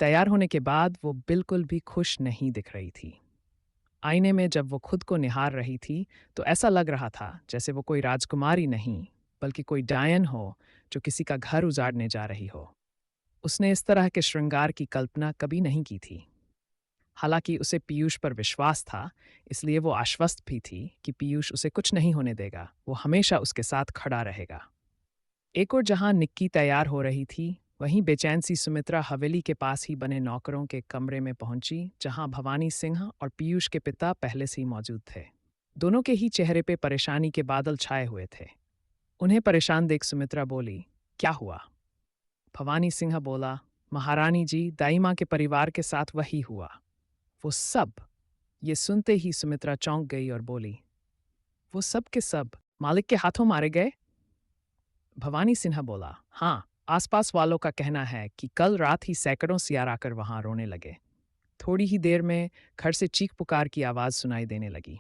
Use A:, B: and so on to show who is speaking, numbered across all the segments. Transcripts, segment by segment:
A: तैयार होने के बाद वो बिल्कुल भी खुश नहीं दिख रही थी। आईने में जब वो खुद को निहार रही थी, तो ऐसा लग रहा था जैसे वो कोई राजकुमारी नहीं, बल्कि कोई डायन हो जो किसी का घर उजाड़ने जा रही हो। उसने इस तरह के श्रृंगार की कल्पना कभी नहीं की थी। हालांकि उसे पीयूष पर विश्वास था, इसलिए वो आश्वस्त भी थी कि पीयूष उसे कुछ नहीं होने देगा, वो हमेशा उसके साथ खड़ा रहेगा। एक और जहां निक्की तैयार हो रही थी, वहीं बेचैन सी सुमित्रा हवेली के पास ही बने नौकरों के कमरे में पहुंची, जहां भवानी सिंह और पीयूष के पिता पहले से ही मौजूद थे। दोनों के ही चेहरे पे परेशानी के बादल छाए हुए थे। उन्हें परेशान देख सुमित्रा बोली, क्या हुआ? भवानी सिंह बोला, महारानी जी, दाई माँ के परिवार के साथ वही हुआ। वो सब। ये सुनते ही सुमित्रा चौंक गई और बोली, वो सब के सब मालिक के हाथों मारे गए? भवानी सिन्हा बोला, हाँ, आसपास वालों का कहना है कि कल रात ही सैकड़ों सियार आकर वहां रोने लगे। थोड़ी ही देर में घर से चीख पुकार की आवाज सुनाई देने लगी।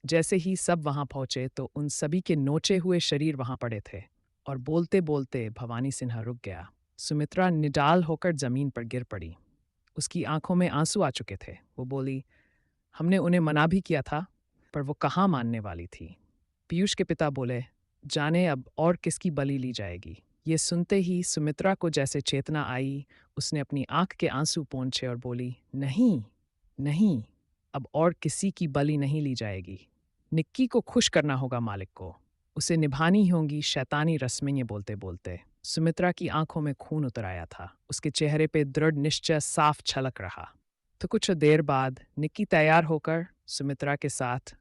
A: जैसे ही सब वहां पहुंचे तो उन सभी के नोचे हुए शरीर वहां पड़े थे, और बोलते बोलते भवानी सिन्हा रुक गया। सुमित्रा निडाल होकर जमीन पर गिर पड़ी। उसकी आंखों में आंसू आ चुके थे। वो बोली, हमने उन्हें मना भी किया था, पर वो कहाँ मानने वाली थी। पीयूष के पिता बोले, जाने अब और किसकी बलि ली जाएगी। ये सुनते ही सुमित्रा को जैसे चेतना आई। उसने अपनी आंख के आंसू पोंछे और बोली, नहीं, नहीं, अब और किसी की बलि नहीं ली जाएगी। निक्की को खुश करना होगा मालिक को। उसे निभानी होंगी शैतानी रस्में। ये बोलते बोलते सुमित्रा की आंखों में खून उतर आया था। उसके चेहरे पे दृढ़ निश्चय साफ छलक रहा। तो कुछ देर बाद निक्की तैयार होकर सुमित्रा के साथ